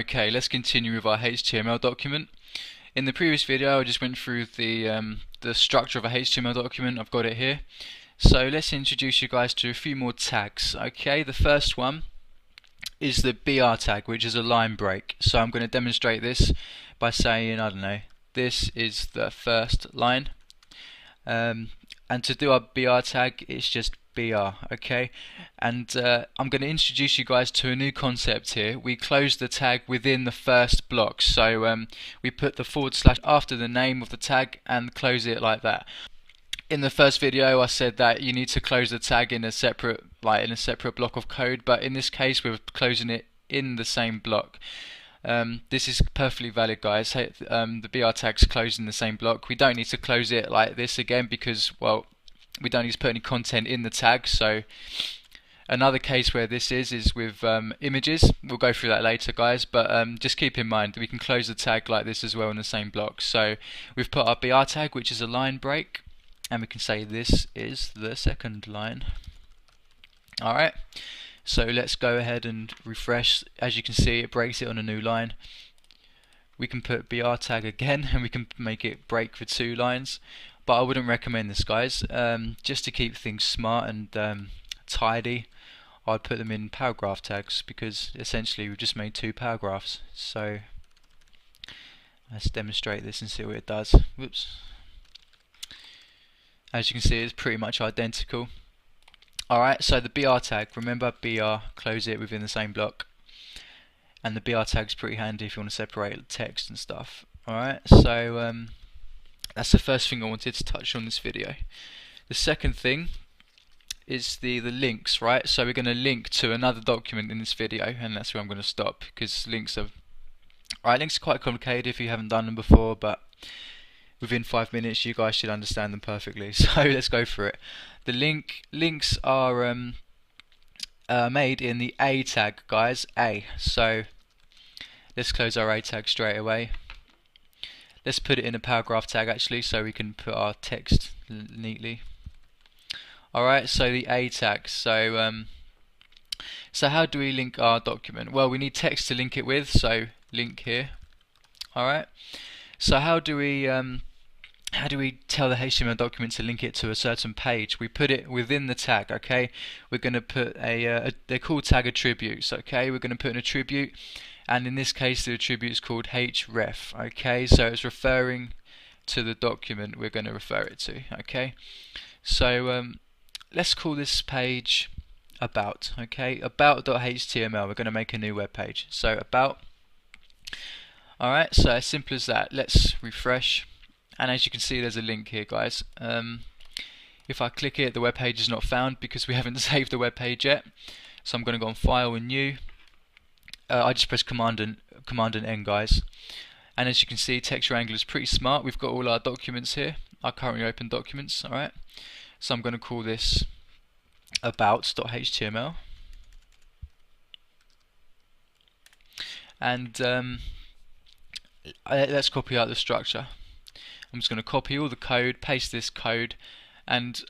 Okay, let's continue with our HTML document. In the previous video I just went through the structure of a HTML document. I've got it here. So let's introduce you guys to a few more tags. Okay, the first one is the BR tag, which is a line break. So I'm going to demonstrate this by saying, I don't know, this is the first line. And to do our BR tag, it's just BR, okay? And I'm going to introduce you guys to a new concept here. We close the tag within the first block. So we put the / after the name of the tag and close it like that. In the first video I said that you need to close the tag in a separate block of code, but in this case we're closing it in the same block. This is perfectly valid, guys. The BR tag's closed in the same block. We don't need to close it like this again because, well, we don't need to put any content in the tag. So another case where this is with images. We'll go through that later, guys, but just keep in mind that we can close the tag like this as well in the same block. So we've put our BR tag, which is a line break, and we can say this is the second line. Alright, so let's go ahead and refresh. As you can see, it breaks it on a new line. We can put BR tag again and we can make it break for 2 lines, but I wouldn't recommend this, guys. Just to keep things smart and tidy, I'd put them in paragraph tags, because essentially we've just made 2 paragraphs. So let's demonstrate this and see what it does. Whoops. As you can see, it's pretty much identical. Alright, so the BR tag, remember BR, close it within the same block. And the BR tag's pretty handy if you want to separate text and stuff. Alright, so that's the first thing I wanted to touch on this video. The second thing is the links, right? So we're going to link to another document in this video, and that's where I'm going to stop, because links are quite complicated if you haven't done them before, but within 5 minutes you guys should understand them perfectly. So let's go for it. The links are made in the A tag, guys. A. So let's close our A tag straight away. Let's put it in a paragraph tag actually, so we can put our text neatly. Alright, so the A tag. So how do we link our document? Well, we need text to link it with, so link here. Alright, so how do we tell the HTML document to link it to a certain page? We put it within the tag, okay? We're going to put they're called tag attributes, okay? We're going to put an attribute, and in this case the attribute is called href, okay? So it's referring to the document we're going to refer it to, okay? So let's call this page about, okay? About.html. We're going to make a new web page. So about. Alright, so as simple as that. Let's refresh, and as you can see there's a link here, guys. If I click it, the web page is not found because we haven't saved the web page yet. So I'm going to go on File and New. I just press Command and N, guys. And as you can see, Text Wrangler is pretty smart. We've got all our documents here, our currently open documents. Alright, so I'm going to call this about.html. And let's copy out the structure. I'm just going to copy all the code, paste this code, and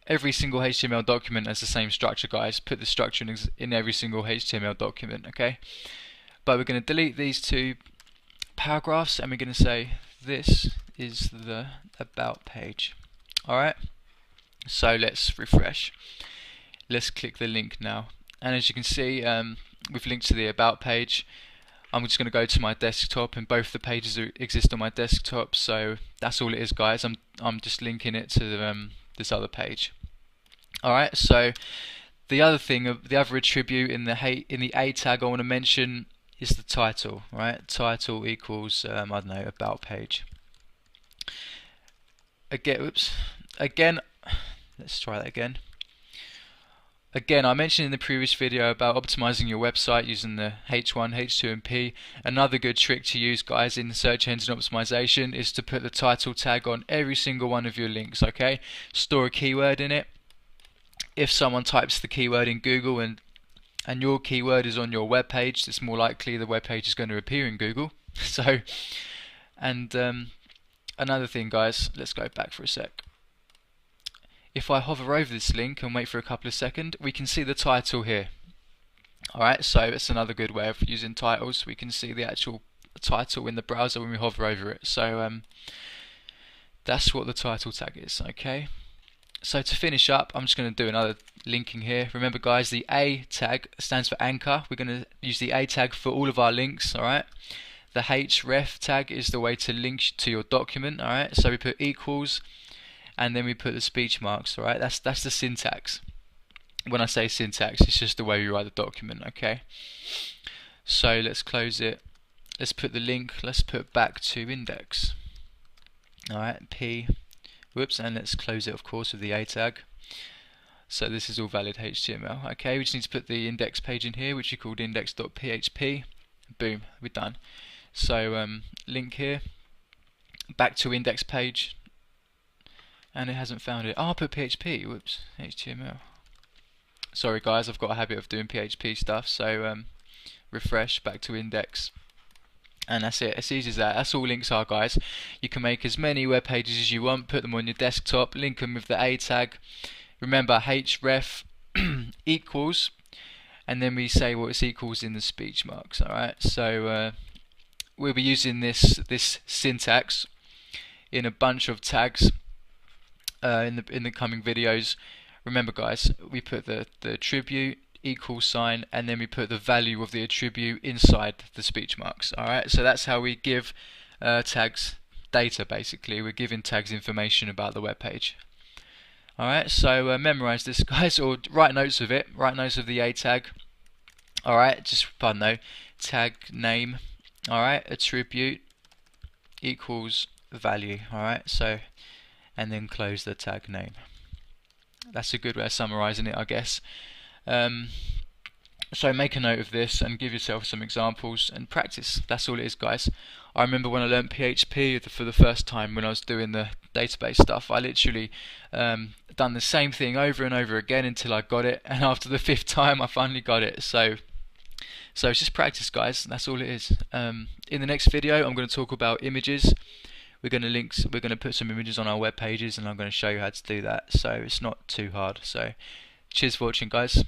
every single HTML document has the same structure, guys. Put the structure in every single HTML document, okay? But we're going to delete these 2 paragraphs, and we're going to say this is the about page. Alright, so let's refresh. Let's click the link now, and as you can see, we've linked to the about page. I'm just going to go to my desktop, and both the pages exist on my desktop, so that's all it is, guys. I'm just linking it to this other page. Alright, so the other attribute in the A tag I want to mention is the title, right? Title equals I don't know, about page. Again, let's try that again. Again, I mentioned in the previous video about optimizing your website using the H1, H2 and P. Another good trick to use, guys, in search engine optimization is to put the title tag on every single one of your links, okay? Store a keyword in it. If someone types the keyword in Google and your keyword is on your web page, it's more likely the web page is going to appear in Google. So, and another thing, guys, let's go back for a sec. If I hover over this link and wait for a couple of seconds, we can see the title here. Alright, so it's another good way of using titles. We can see the actual title in the browser when we hover over it. So that's what the title tag is, okay? So to finish up, I'm just going to do another linking here. Remember guys, the A tag stands for anchor. We're going to use the A tag for all of our links, alright? The href tag is the way to link to your document, alright? So we put equals and then we put the speech marks, alright? That's the syntax. When I say syntax, it's just the way you write the document, okay? So let's close it. Let's put the link, let's put back to index. Alright, P, whoops, and let's close it of course with the A tag. So this is all valid HTML. Okay, we just need to put the index page in here, which we called index.php. Boom, we're done. So link here, back to index page, and it hasn't found it. Oh, I put PHP, whoops, HTML. Sorry guys, I've got a habit of doing PHP stuff, so refresh, back to index. And that's it, as easy as that. That's all links are, guys. You can make as many web pages as you want, put them on your desktop, link them with the A tag. Remember, href equals, and then we say what it's equals in the speech marks. Alright, so we'll be using this syntax in a bunch of tags in the coming videos. Remember, guys, we put the attribute equal sign, and then we put the value of the attribute inside the speech marks. Alright, so that's how we give tags data. Basically, we're giving tags information about the web page. Alright, so memorize this guys, or write notes of it, write notes of the A tag. Alright, just fun though. Tag name, alright, attribute equals value. Alright, so, and then close the tag name. That's a good way of summarizing it, I guess. So make a note of this and give yourself some examples and practice. That's all it is, guys. I remember when I learned PHP for the first time when I was doing the database stuff, I literally done the same thing over and over again until I got it, and after the 5th time I finally got it. So it's just practice, guys. That's all it is. In the next video I'm going to talk about images. We're going to put some images on our web pages, and I'm going to show you how to do that. So it's not too hard. So cheers for watching, guys.